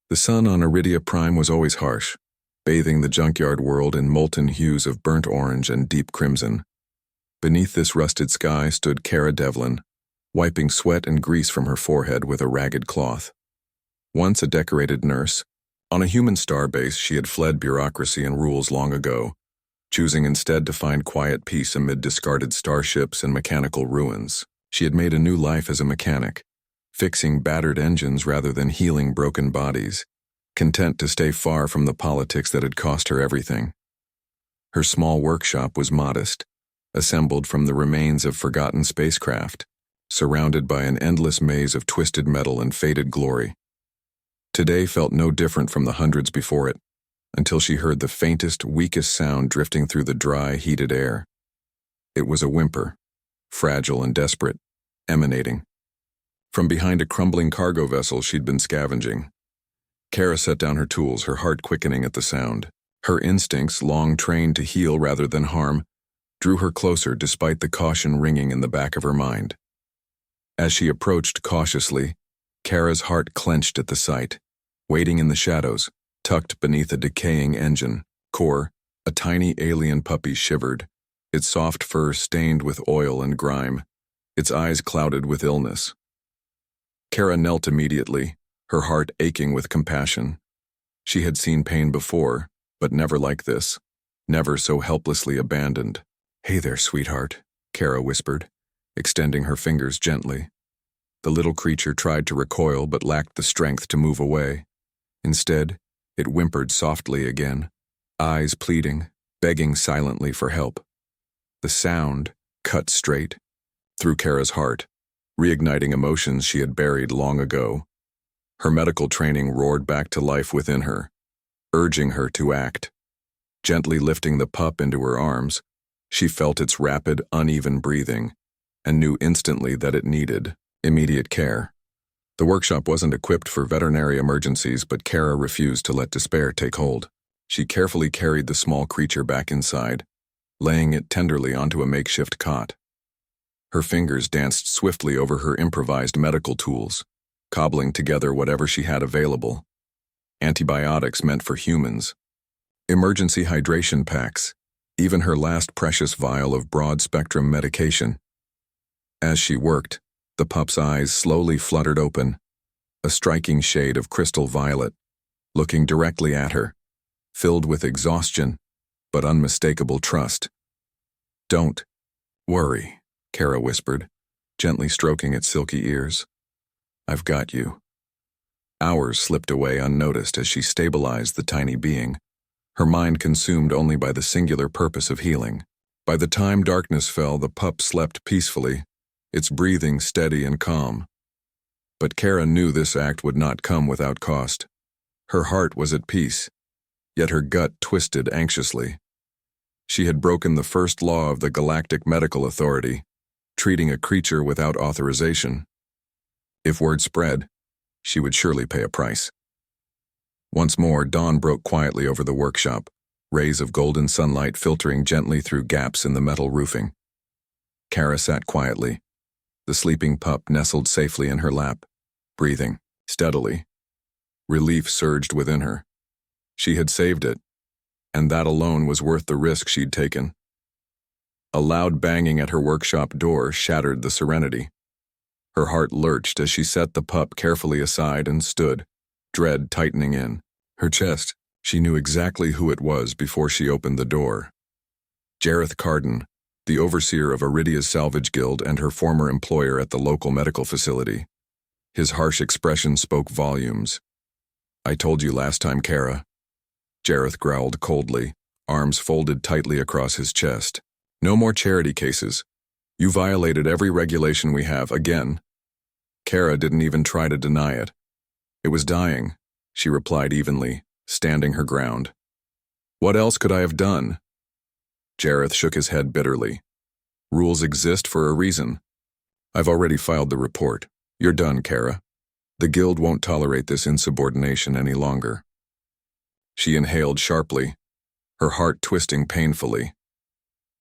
The sun on Iridia Prime was always harsh, bathing the junkyard world in molten hues of burnt orange and deep crimson. Beneath this rusted sky stood Kara Devlin, wiping sweat and grease from her forehead with a ragged cloth. Once a decorated nurse, on a human starbase she had fled bureaucracy and rules long ago, choosing instead to find quiet peace amid discarded starships and mechanical ruins. She had made a new life as a mechanic, fixing battered engines rather than healing broken bodies, content to stay far from the politics that had cost her everything. Her small workshop was modest, assembled from the remains of forgotten spacecraft, surrounded by an endless maze of twisted metal and faded glory. Today felt no different from the hundreds before it, until she heard the faintest, weakest sound drifting through the dry, heated air. It was a whimper, fragile and desperate, emanating from behind a crumbling cargo vessel she'd been scavenging. Kara set down her tools, her heart quickening at the sound. Her instincts, long trained to heal rather than harm, drew her closer despite the caution ringing in the back of her mind. As she approached cautiously, Kara's heart clenched at the sight. Waiting in the shadows, tucked beneath a decaying engine core, a tiny alien puppy shivered, its soft fur stained with oil and grime, its eyes clouded with illness. Kara knelt immediately, her heart aching with compassion. She had seen pain before, but never like this, never so helplessly abandoned. "Hey there, sweetheart," Kara whispered, extending her fingers gently. The little creature tried to recoil but lacked the strength to move away. Instead, it whimpered softly again, eyes pleading, begging silently for help. The sound cut straight through Kara's heart, reigniting emotions she had buried long ago. Her medical training roared back to life within her, urging her to act. Gently lifting the pup into her arms, she felt its rapid, uneven breathing, and knew instantly that it needed immediate care. The workshop wasn't equipped for veterinary emergencies, but Kara refused to let despair take hold. She carefully carried the small creature back inside, laying it tenderly onto a makeshift cot. Her fingers danced swiftly over her improvised medical tools, cobbling together whatever she had available. Antibiotics meant for humans, emergency hydration packs, even her last precious vial of broad-spectrum medication. As she worked, the pup's eyes slowly fluttered open, a striking shade of crystal violet, looking directly at her, filled with exhaustion, but unmistakable trust. "Don't worry," Kara whispered, gently stroking its silky ears. "I've got you." Hours slipped away unnoticed as she stabilized the tiny being, her mind consumed only by the singular purpose of healing. By the time darkness fell, the pup slept peacefully, its breathing steady and calm. But Kara knew this act would not come without cost. Her heart was at peace, yet her gut twisted anxiously. She had broken the first law of the Galactic Medical Authority, treating a creature without authorization. If word spread, she would surely pay a price. Once more, dawn broke quietly over the workshop, rays of golden sunlight filtering gently through gaps in the metal roofing. Kara sat quietly, the sleeping pup nestled safely in her lap, breathing steadily. Relief surged within her. She had saved it, and that alone was worth the risk she'd taken. A loud banging at her workshop door shattered the serenity. Her heart lurched as she set the pup carefully aside and stood, dread tightening in her chest. She knew exactly who it was before she opened the door. Jareth Carden, the overseer of Iridia's Salvage Guild and her former employer at the local medical facility. His harsh expression spoke volumes. "I told you last time, Kara." Jareth growled coldly, arms folded tightly across his chest. "No more charity cases. You violated every regulation we have again." Kara didn't even try to deny it. "It was dying," she replied evenly, standing her ground. "What else could I have done?" Jareth shook his head bitterly. "Rules exist for a reason. I've already filed the report. You're done, Kara. The guild won't tolerate this insubordination any longer." She inhaled sharply, her heart twisting painfully.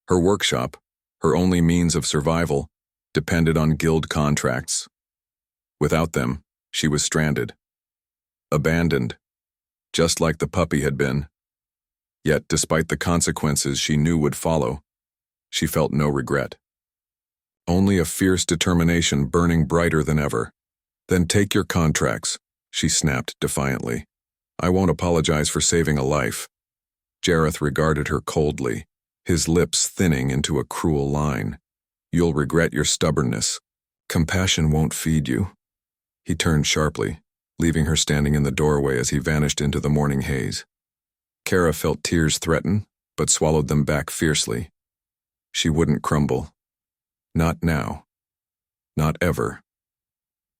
Her workshop, her only means of survival, depended on guild contracts. Without them, she was stranded. abandoned, just like the puppy had been. Yet, despite the consequences she knew would follow, she felt no regret. Only a fierce determination burning brighter than ever. "Then take your contracts," she snapped defiantly. "I won't apologize for saving a life." Jareth regarded her coldly, his lips thinning into a cruel line. "You'll regret your stubbornness. Compassion won't feed you." He turned sharply, leaving her standing in the doorway as he vanished into the morning haze. Kara felt tears threaten, but swallowed them back fiercely. She wouldn't crumble. Not now. Not ever.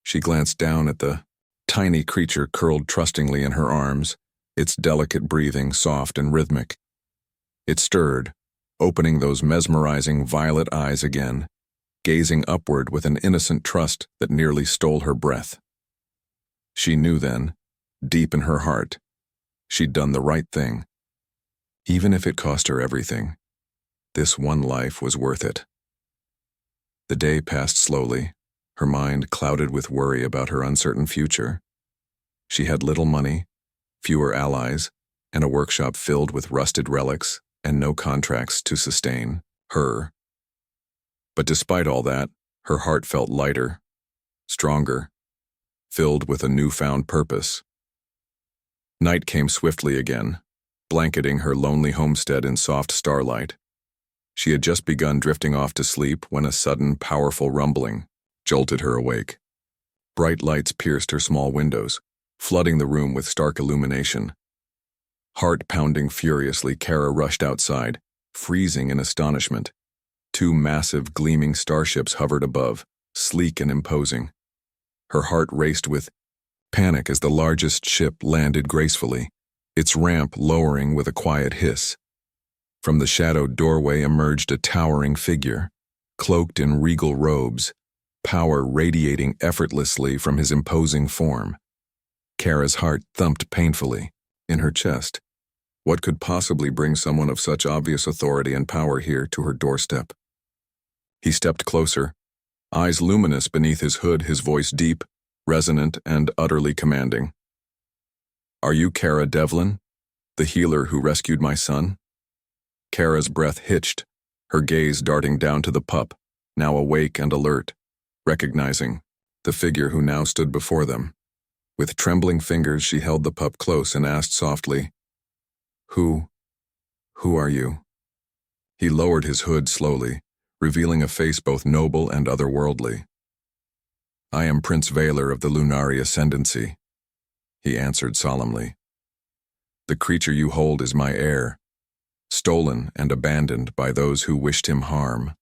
She glanced down at the tiny creature curled trustingly in her arms, its delicate breathing soft and rhythmic. It stirred, opening those mesmerizing violet eyes again, gazing upward with an innocent trust that nearly stole her breath. She knew then, deep in her heart, she'd done the right thing. Even if it cost her everything, this one life was worth it. The day passed slowly, her mind clouded with worry about her uncertain future. She had little money, fewer allies, and a workshop filled with rusted relics and no contracts to sustain her. But despite all that, her heart felt lighter, stronger, filled with a newfound purpose. Night came swiftly again, blanketing her lonely homestead in soft starlight. She had just begun drifting off to sleep when a sudden, powerful rumbling jolted her awake. Bright lights pierced her small windows, flooding the room with stark illumination. Heart pounding furiously, Kara rushed outside, freezing in astonishment. Two massive, gleaming starships hovered above, sleek and imposing. Her heart raced with panic as the largest ship landed gracefully, its ramp lowering with a quiet hiss. From the shadowed doorway emerged a towering figure, cloaked in regal robes, power radiating effortlessly from his imposing form. Kara's heart thumped painfully in her chest. What could possibly bring someone of such obvious authority and power here to her doorstep? He stepped closer, eyes luminous beneath his hood, his voice deep, resonant, and utterly commanding. "Are you Kara Devlin, the healer who rescued my son?" Kara's breath hitched, her gaze darting down to the pup, now awake and alert, recognizing the figure who now stood before them. With trembling fingers, she held the pup close and asked softly, Who are you?" He lowered his hood slowly, revealing a face both noble and otherworldly. "I am Prince Vaylor of the Lunari Ascendancy," he answered solemnly. "The creature you hold is my heir, stolen and abandoned by those who wished him harm."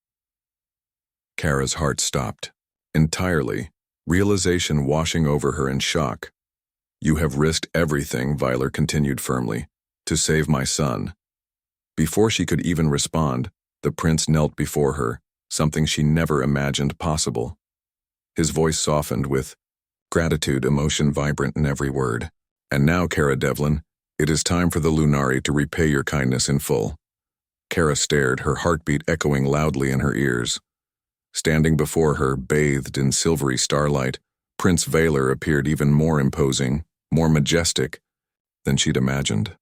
Kara's heart stopped, entirely, realization washing over her in shock. "You have risked everything," Vaylor continued firmly, "to save my son." Before she could even respond, the prince knelt before her, something she never imagined possible. His voice softened with gratitude, emotion vibrant in every word. "And now, Kara Devlin, it is time for the Lunari to repay your kindness in full." Kara stared, her heartbeat echoing loudly in her ears. Standing before her, bathed in silvery starlight, Prince Vaylor appeared even more imposing, more majestic than she'd imagined.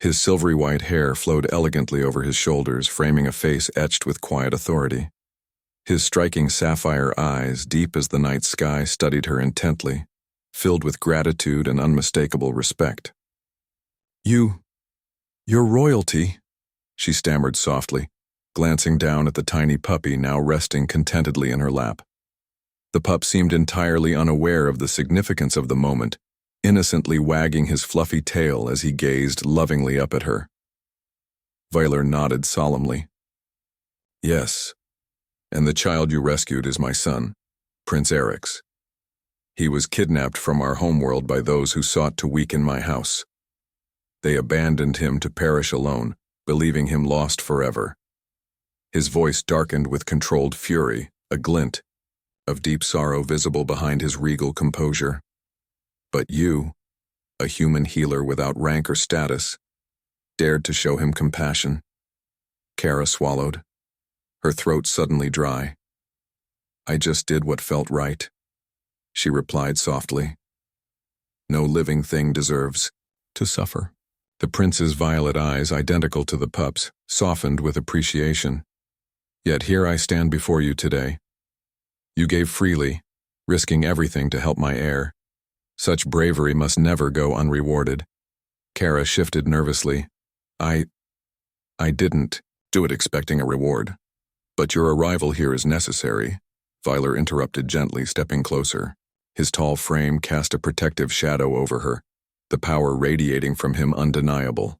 His silvery white hair flowed elegantly over his shoulders, framing a face etched with quiet authority. His striking sapphire eyes, deep as the night sky, studied her intently, filled with gratitude and unmistakable respect. Your royalty," she stammered softly, glancing down at the tiny puppy now resting contentedly in her lap. The pup seemed entirely unaware of the significance of the moment, innocently wagging his fluffy tail as he gazed lovingly up at her. Vaylor nodded solemnly. "Yes, and the child you rescued is my son, Prince Erix. He was kidnapped from our homeworld by those who sought to weaken my house. They abandoned him to perish alone, believing him lost forever." His voice darkened with controlled fury, a glint of deep sorrow visible behind his regal composure. "But you, a human healer without rank or status, dared to show him compassion." Kara swallowed, her throat suddenly dry. "I just did what felt right," she replied softly. No living thing deserves to suffer. The prince's violet eyes, identical to the pup's, softened with appreciation. Yet here I stand before you today. You gave freely, risking everything to help my heir. Such bravery must never go unrewarded. Kara shifted nervously. I didn't do it expecting a reward. But your arrival here is necessary, Vyler interrupted gently, stepping closer. His tall frame cast a protective shadow over her, the power radiating from him undeniable.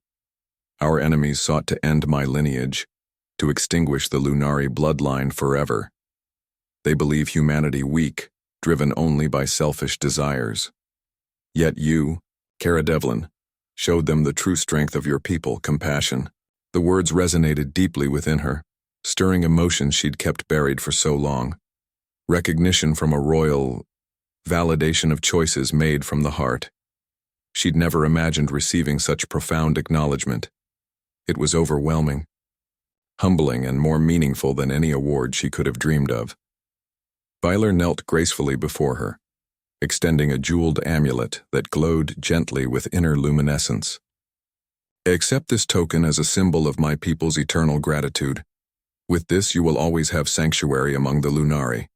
Our enemies sought to end my lineage, to extinguish the Lunari bloodline forever. They believe humanity weak, driven only by selfish desires. Yet you, Cara Devlin, showed them the true strength of your people, compassion. The words resonated deeply within her, stirring emotions she'd kept buried for so long. Recognition from a royal, validation of choices made from the heart. She'd never imagined receiving such profound acknowledgement. It was overwhelming, humbling, and more meaningful than any award she could have dreamed of. Vyler knelt gracefully before her, extending a jeweled amulet that glowed gently with inner luminescence. Accept this token as a symbol of my people's eternal gratitude. With this you will always have sanctuary among the Lunari.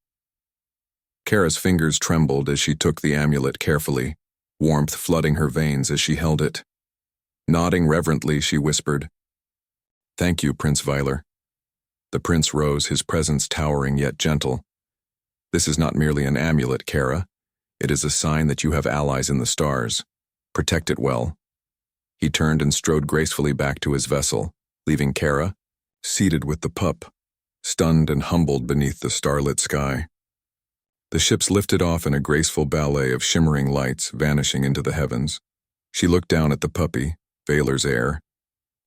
Kara's fingers trembled as she took the amulet carefully, warmth flooding her veins as she held it. Nodding reverently, she whispered, "Thank you, Prince Vyler." The prince rose, his presence towering yet gentle. "This is not merely an amulet, Kara. It is a sign that you have allies in the stars. Protect it well." He turned and strode gracefully back to his vessel, leaving Kara, seated with the pup, stunned and humbled beneath the starlit sky. The ships lifted off in a graceful ballet of shimmering lights vanishing into the heavens. She looked down at the puppy, Valer's heir,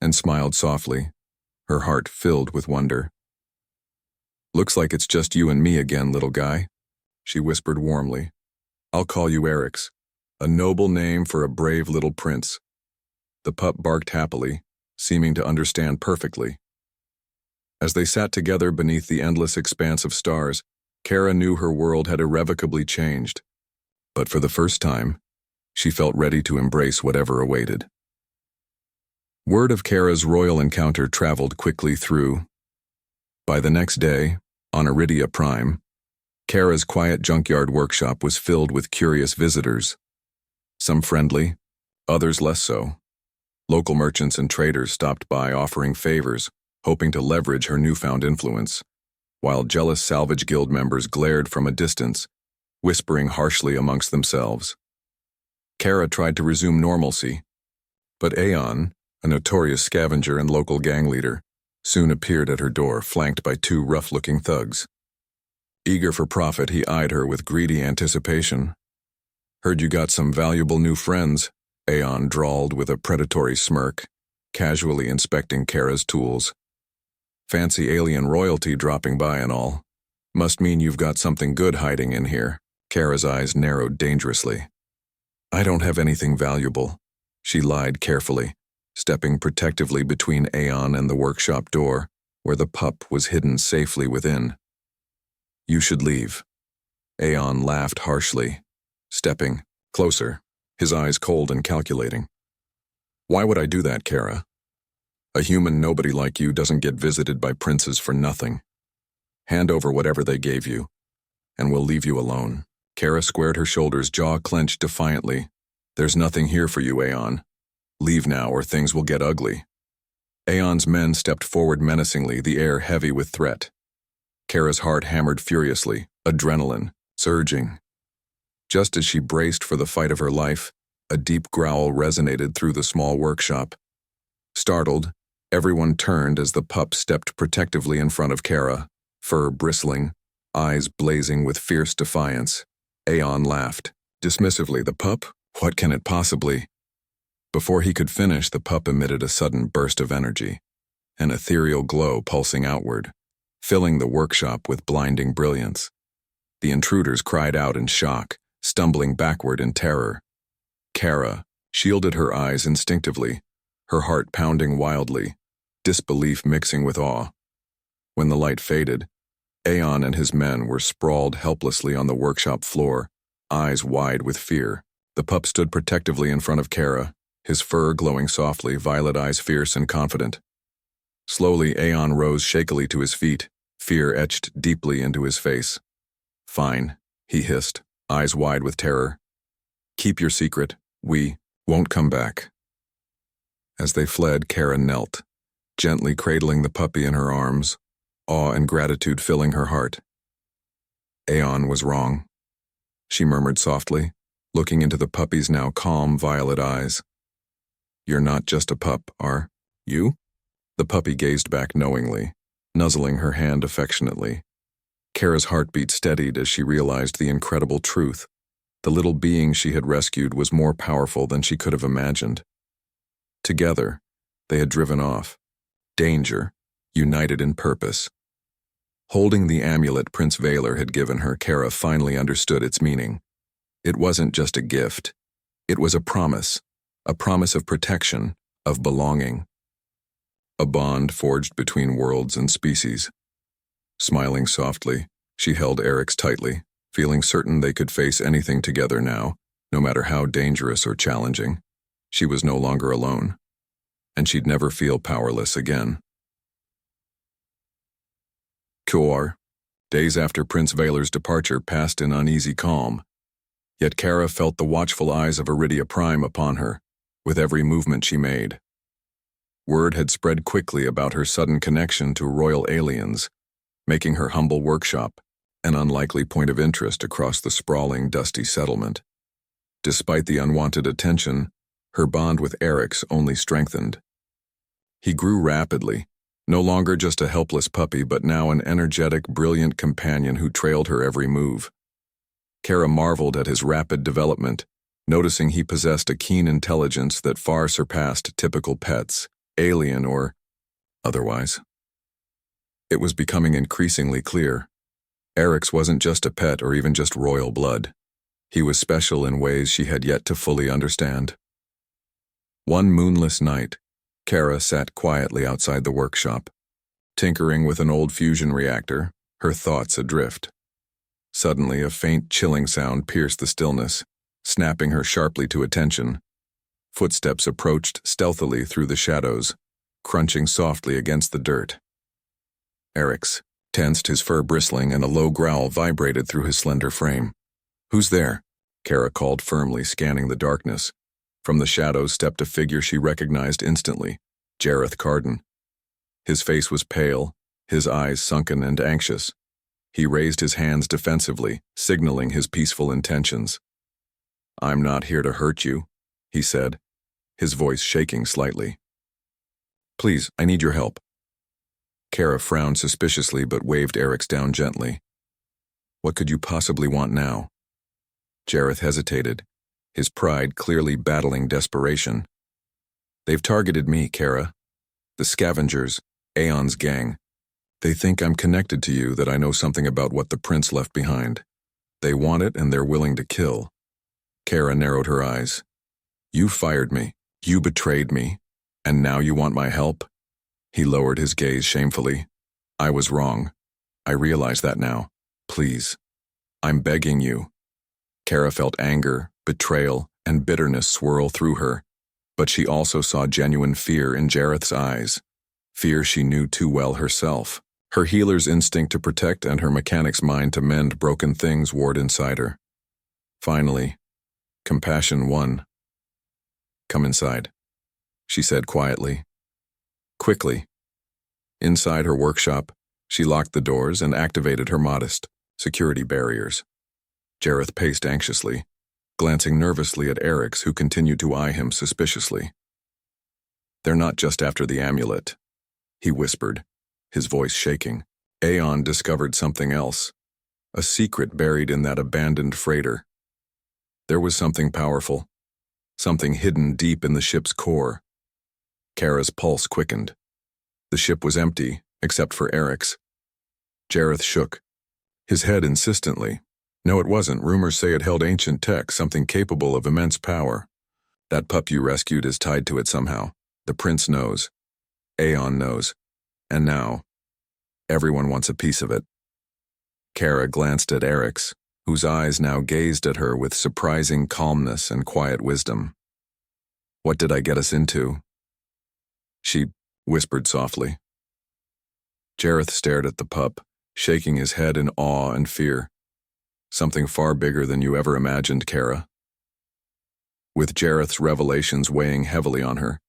and smiled softly, her heart filled with wonder. "Looks like it's just you and me again, little guy," she whispered warmly. "I'll call you Erix, a noble name for a brave little prince." The pup barked happily, seeming to understand perfectly. As they sat together beneath the endless expanse of stars, Kara knew her world had irrevocably changed. But for the first time, she felt ready to embrace whatever awaited. Word of Kara's royal encounter traveled quickly through. By the next day, on Iridia Prime, Kara's quiet junkyard workshop was filled with curious visitors. Some friendly, others less so. Local merchants and traders stopped by offering favors, hoping to leverage her newfound influence, while jealous salvage guild members glared from a distance, whispering harshly amongst themselves. Kara tried to resume normalcy, but Aeon, a notorious scavenger and local gang leader, soon appeared at her door, flanked by two rough-looking thugs. Eager for profit, he eyed her with greedy anticipation. "Heard you got some valuable new friends," Aeon drawled with a predatory smirk, casually inspecting Kara's tools. "Fancy alien royalty dropping by and all. Must mean you've got something good hiding in here." Kara's eyes narrowed dangerously. "I don't have anything valuable," she lied carefully, stepping protectively between Aeon and the workshop door, where the pup was hidden safely within. "You should leave." Aeon laughed harshly, stepping closer, his eyes cold and calculating. "Why would I do that, Kara? A human nobody like you doesn't get visited by princes for nothing. Hand over whatever they gave you, and we'll leave you alone." Kara squared her shoulders, jaw clenched defiantly. "There's nothing here for you, Aeon. Leave now or things will get ugly." Aeon's men stepped forward menacingly, the air heavy with threat. Kara's heart hammered furiously, adrenaline surging. Just as she braced for the fight of her life, a deep growl resonated through the small workshop. Startled, everyone turned as the pup stepped protectively in front of Kara, fur bristling, eyes blazing with fierce defiance. Aeon laughed dismissively. "The pup? What can it possibly?" Before he could finish, the pup emitted a sudden burst of energy, an ethereal glow pulsing outward, filling the workshop with blinding brilliance. The intruders cried out in shock, stumbling backward in terror. Kara shielded her eyes instinctively, her heart pounding wildly, disbelief mixing with awe. When the light faded, Aeon and his men were sprawled helplessly on the workshop floor, eyes wide with fear. The pup stood protectively in front of Kara, his fur glowing softly, violet eyes fierce and confident. Slowly, Aeon rose shakily to his feet, fear etched deeply into his face. "Fine," he hissed, eyes wide with terror. "Keep your secret. We won't come back." As they fled, Kara knelt, gently cradling the puppy in her arms, awe and gratitude filling her heart. Aeon was wrong, she murmured softly, looking into the puppy's now calm violet eyes. "You're not just a pup, are you?" The puppy gazed back knowingly, nuzzling her hand affectionately. Kara's heartbeat steadied as she realized the incredible truth. The little being she had rescued was more powerful than she could have imagined. Together, they had driven off. Danger, united in purpose. Holding the amulet Prince Valor had given her, Kara finally understood its meaning. It wasn't just a gift. It was a promise of protection, of belonging. A bond forged between worlds and species. Smiling softly, she held Eric's tightly, feeling certain they could face anything together now, no matter how dangerous or challenging. She was no longer alone, and she'd never feel powerless again. Kuar. Days after Prince Valor's departure passed in uneasy calm, yet Kara felt the watchful eyes of Iridia Prime upon her, with every movement she made. Word had spread quickly about her sudden connection to royal aliens, making her humble workshop an unlikely point of interest across the sprawling, dusty settlement. Despite the unwanted attention, her bond with Eric's only strengthened. He grew rapidly, no longer just a helpless puppy but now an energetic, brilliant companion who trailed her every move. Kara marveled at his rapid development, noticing he possessed a keen intelligence that far surpassed typical pets, alien or otherwise. It was becoming increasingly clear. Eric's wasn't just a pet or even just royal blood. He was special in ways she had yet to fully understand. One moonless night, Kara sat quietly outside the workshop, tinkering with an old fusion reactor, her thoughts adrift. Suddenly, a faint, chilling sound pierced the stillness, snapping her sharply to attention. Footsteps approached stealthily through the shadows, crunching softly against the dirt. Eric's tensed, his fur bristling, and a low growl vibrated through his slender frame. "Who's there?" Kara called firmly, scanning the darkness. From the shadows stepped a figure she recognized instantly, Jareth Carden. His face was pale, his eyes sunken and anxious. He raised his hands defensively, signaling his peaceful intentions. "I'm not here to hurt you," he said, his voice shaking slightly. "Please, I need your help." Kara frowned suspiciously but waved Eric's down gently. "What could you possibly want now?" Jareth hesitated, his pride clearly battling desperation. "They've targeted me, Kara. The Scavengers, Aeon's gang. They think I'm connected to you, that I know something about what the prince left behind. They want it and they're willing to kill." Kara narrowed her eyes. "You fired me. You betrayed me. And now you want my help?" He lowered his gaze shamefully. "I was wrong. I realize that now. Please. I'm begging you." Kara felt anger, betrayal, and bitterness swirl through her, but she also saw genuine fear in Jareth's eyes. Fear she knew too well herself. Her healer's instinct to protect and her mechanic's mind to mend broken things warred inside her. Finally, compassion won. "Come inside," she said quietly. Quickly. Inside her workshop, she locked the doors and activated her modest security barriers. Jareth paced anxiously, glancing nervously at Eric's, who continued to eye him suspiciously. "They're not just after the amulet," he whispered, his voice shaking. "Aeon discovered something else, a secret buried in that abandoned freighter. There was something powerful, something hidden deep in the ship's core." Kara's pulse quickened. The ship was empty, except for Eric's. Jareth shook, his head insistently. "No, it wasn't. Rumors say it held ancient tech, something capable of immense power. That pup you rescued is tied to it somehow. The prince knows. Aeon knows. And now, everyone wants a piece of it." Kara glanced at Eric's, whose eyes now gazed at her with surprising calmness and quiet wisdom. "What did I get us into?" she whispered softly. Jareth stared at the pup, shaking his head in awe and fear. "Something far bigger than you ever imagined, Kara." With Jareth's revelations weighing heavily on her,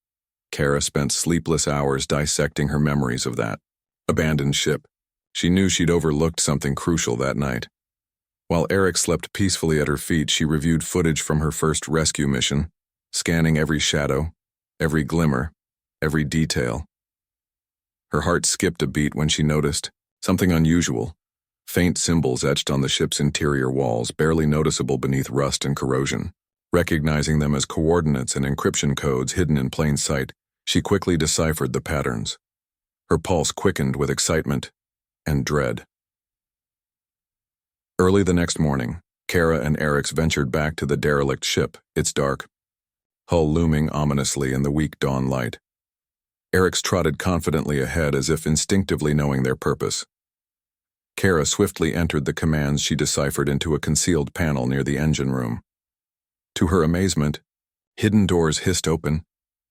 Kara spent sleepless hours dissecting her memories of that abandoned ship. She knew she'd overlooked something crucial that night. While Eric slept peacefully at her feet, she reviewed footage from her first rescue mission, scanning every shadow, every glimmer, every detail. Her heart skipped a beat when she noticed something unusual: faint symbols etched on the ship's interior walls, barely noticeable beneath rust and corrosion. Recognizing them as coordinates and encryption codes hidden in plain sight, she quickly deciphered the patterns. Her pulse quickened with excitement and dread. Early the next morning, Kara and Eric's ventured back to the derelict ship, its dark hull looming ominously in the weak dawn light. Eric's trotted confidently ahead as if instinctively knowing their purpose. Kara swiftly entered the commands she deciphered into a concealed panel near the engine room. To her amazement, hidden doors hissed open,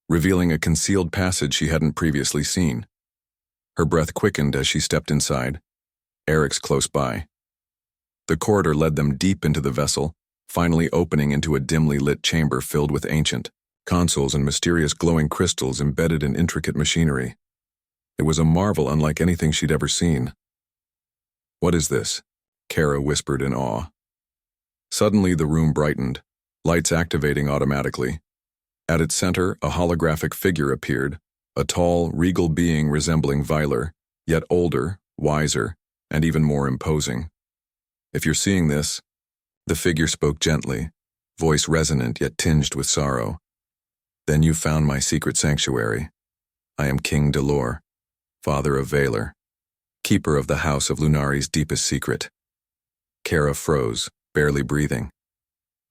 revealing a concealed passage she hadn't previously seen. Her breath quickened as she stepped inside, Eric's close by. The corridor led them deep into the vessel, finally opening into a dimly lit chamber filled with ancient consoles and mysterious glowing crystals embedded in intricate machinery. It was a marvel unlike anything she'd ever seen. "What is this?" Kara whispered in awe. Suddenly the room brightened, lights activating automatically. At its center, a holographic figure appeared, a tall, regal being resembling Vyler, yet older, wiser, and even more imposing. "If you're seeing this," the figure spoke gently, voice resonant yet tinged with sorrow, "then you found my secret sanctuary. I am King Delor, father of Valer, keeper of the house of Lunari's deepest secret." Kara froze, barely breathing.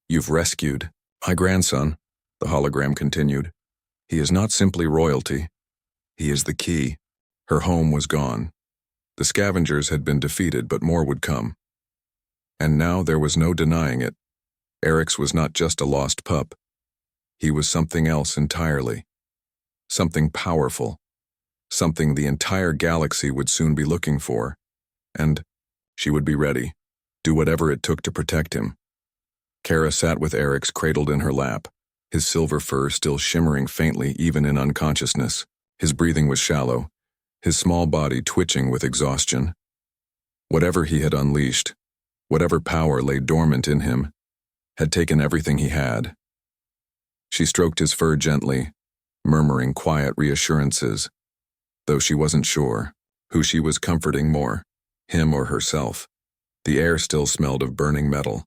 "You've rescued my grandson," the hologram continued. "He is not simply royalty. He is the key." Her home was gone. The scavengers had been defeated, but more would come. And now there was no denying it. Eric's was not just a lost pup. He was something else entirely. Something powerful. Something the entire galaxy would soon be looking for. And she would be ready, do whatever it took to protect him. Kara sat with Eric's cradled in her lap, his silver fur still shimmering faintly even in unconsciousness. His breathing was shallow, his small body twitching with exhaustion. Whatever he had unleashed, whatever power lay dormant in him, had taken everything he had. She stroked his fur gently, murmuring quiet reassurances, though she wasn't sure who she was comforting more, him or herself. The air still smelled of burning metal.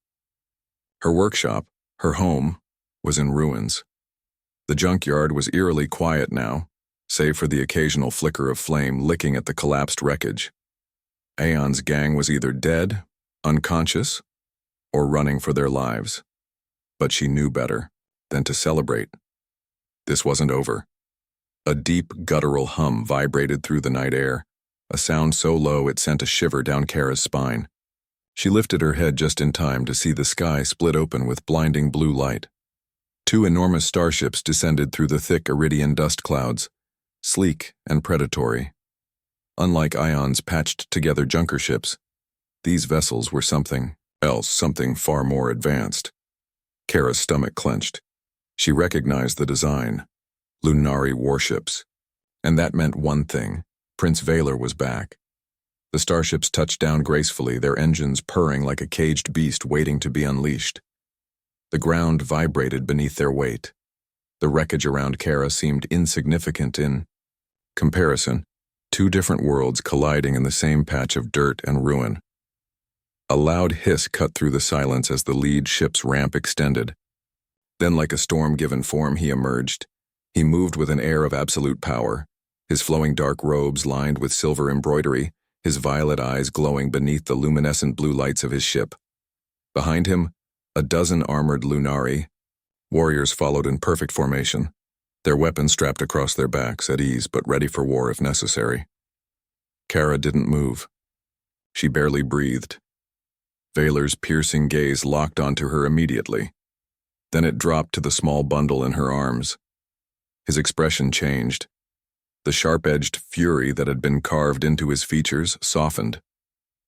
Her workshop, her home, was in ruins. The junkyard was eerily quiet now, save for the occasional flicker of flame licking at the collapsed wreckage. Aeon's gang was either dead, unconscious, or running for their lives. But she knew better than to celebrate. This wasn't over. A deep, guttural hum vibrated through the night air, a sound so low it sent a shiver down Kara's spine. She lifted her head just in time to see the sky split open with blinding blue light. Two enormous starships descended through the thick Iridian dust clouds, sleek and predatory. Unlike Ion's patched-together junker ships, these vessels were something else, something far more advanced. Kara's stomach clenched. She recognized the design: Lunari warships. And that meant one thing: Prince Valer was back. The starships touched down gracefully, their engines purring like a caged beast waiting to be unleashed. The ground vibrated beneath their weight. The wreckage around Kara seemed insignificant in comparison, two different worlds colliding in the same patch of dirt and ruin. A loud hiss cut through the silence as the lead ship's ramp extended. Then, like a storm-given form, he emerged. He moved with an air of absolute power, his flowing dark robes lined with silver embroidery, his violet eyes glowing beneath the luminescent blue lights of his ship. Behind him, a dozen armored Lunari warriors followed in perfect formation, their weapons strapped across their backs, at ease but ready for war if necessary. Kara didn't move. She barely breathed. Vaylor's piercing gaze locked onto her immediately. Then it dropped to the small bundle in her arms. His expression changed. The sharp-edged fury that had been carved into his features softened.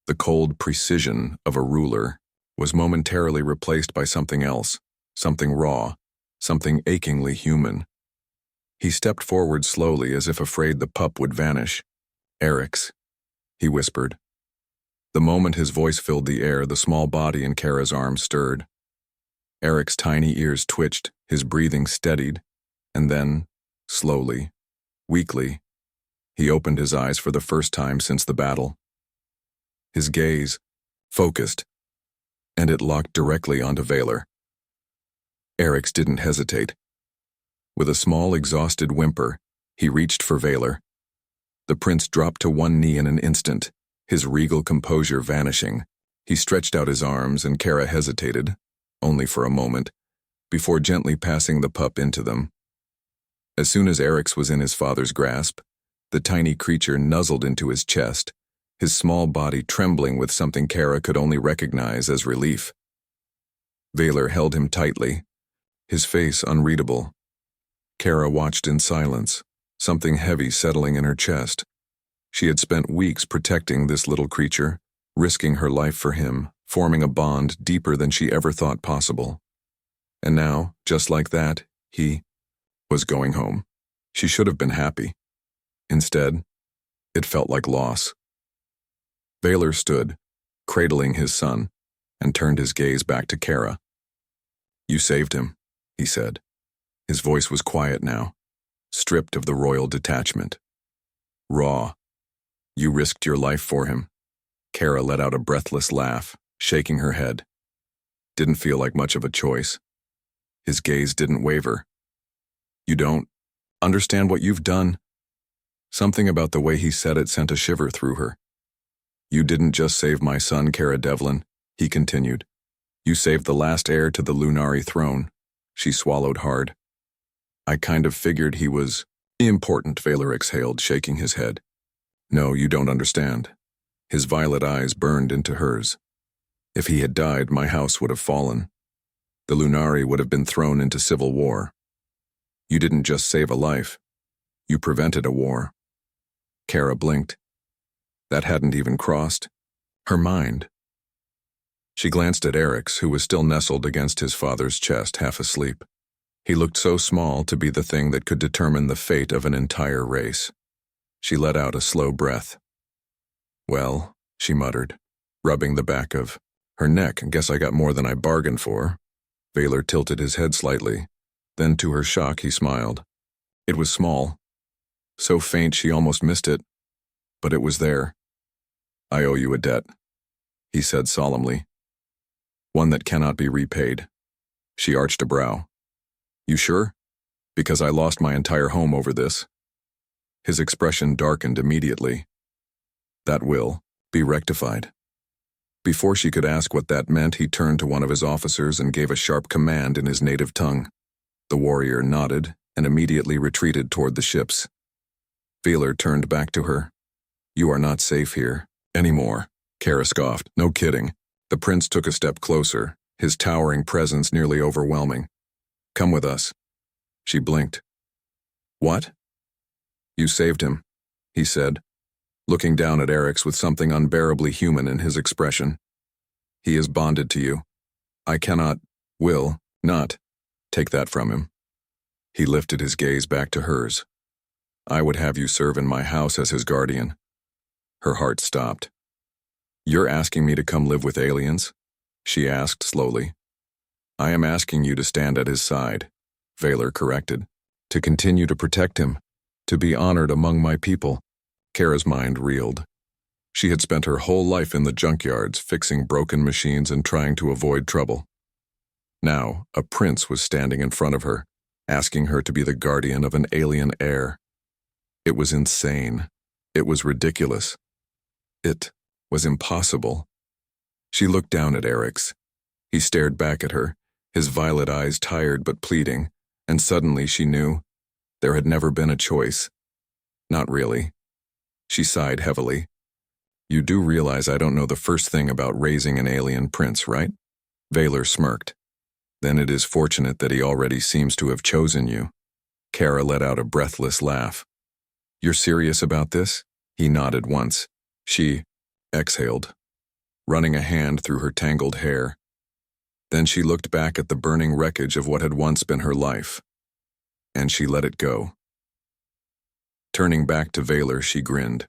The cold precision of a ruler was momentarily replaced by something else, something raw, something achingly human. He stepped forward slowly as if afraid the pup would vanish. "Eric's," he whispered. The moment his voice filled the air, the small body in Kara's arms stirred. Eric's tiny ears twitched, his breathing steadied, and then, slowly, weakly, he opened his eyes for the first time since the battle. His gaze, focused, and it locked directly onto Vaylor. Eric's didn't hesitate. With a small, exhausted whimper, he reached for Vaylor. The prince dropped to one knee in an instant, his regal composure vanishing. He stretched out his arms, and Kara hesitated, only for a moment, before gently passing the pup into them. As soon as Eric's was in his father's grasp, the tiny creature nuzzled into his chest, his small body trembling with something Kara could only recognize as relief. Vaylor held him tightly, his face unreadable. Kara watched in silence, something heavy settling in her chest. She had spent weeks protecting this little creature, risking her life for him, forming a bond deeper than she ever thought possible. And now, just like that, he was going home. She should have been happy. Instead, it felt like loss. Vaylor stood, cradling his son, and turned his gaze back to Kara. "You saved him," he said. His voice was quiet now, stripped of the royal detachment. Raw. "You risked your life for him." Kara let out a breathless laugh, shaking her head. Didn't feel like much of a choice. His gaze didn't waver. "You don't understand what you've done?" Something about the way he said it sent a shiver through her. "You didn't just save my son, Cara Devlin," he continued. "You saved the last heir to the Lunari throne." She swallowed hard. "I kind of figured he was important," Vaylor exhaled, shaking his head. "No, you don't understand." His violet eyes burned into hers. "If he had died, my house would have fallen. The Lunari would have been thrown into civil war. You didn't just save a life. You prevented a war." Kara blinked. That hadn't even crossed her mind. She glanced at Eric's, who was still nestled against his father's chest, half asleep. He looked so small to be the thing that could determine the fate of an entire race. She let out a slow breath. "Well," she muttered, rubbing the back of her neck. "Guess I got more than I bargained for." Vaylor tilted his head slightly. Then, to her shock, he smiled. It was small, so faint she almost missed it, but it was there. "I owe you a debt," he said solemnly. "One that cannot be repaid." She arched a brow. "You sure? Because I lost my entire home over this." His expression darkened immediately. "That will be rectified." Before she could ask what that meant, he turned to one of his officers and gave a sharp command in his native tongue. The warrior nodded and immediately retreated toward the ships. Vaylor turned back to her. "You are not safe here anymore," Kara scoffed. "No kidding." The prince took a step closer, his towering presence nearly overwhelming. "Come with us." She blinked. "What?" "You saved him," he said, looking down at Eric's with something unbearably human in his expression. "He is bonded to you. I cannot, will not, take that from him." He lifted his gaze back to hers. "I would have you serve in my house as his guardian." Her heart stopped. "You're asking me to come live with aliens?" she asked slowly. "I am asking you to stand at his side," Vaylor corrected. "To continue to protect him, to be honored among my people." Kara's mind reeled. She had spent her whole life in the junkyards, fixing broken machines and trying to avoid trouble. Now, a prince was standing in front of her, asking her to be the guardian of an alien heir. It was insane. It was ridiculous. It was impossible. She looked down at Eric's. He stared back at her, his violet eyes tired but pleading, and suddenly she knew there had never been a choice. Not really. She sighed heavily. You do realize I don't know the first thing about raising an alien prince, right? Valor smirked. Then it is fortunate that he already seems to have chosen you. Kara let out a breathless laugh. You're serious about this? He nodded once. She exhaled, running a hand through her tangled hair. Then she looked back at the burning wreckage of what had once been her life. And she let it go. Turning back to Valor, she grinned.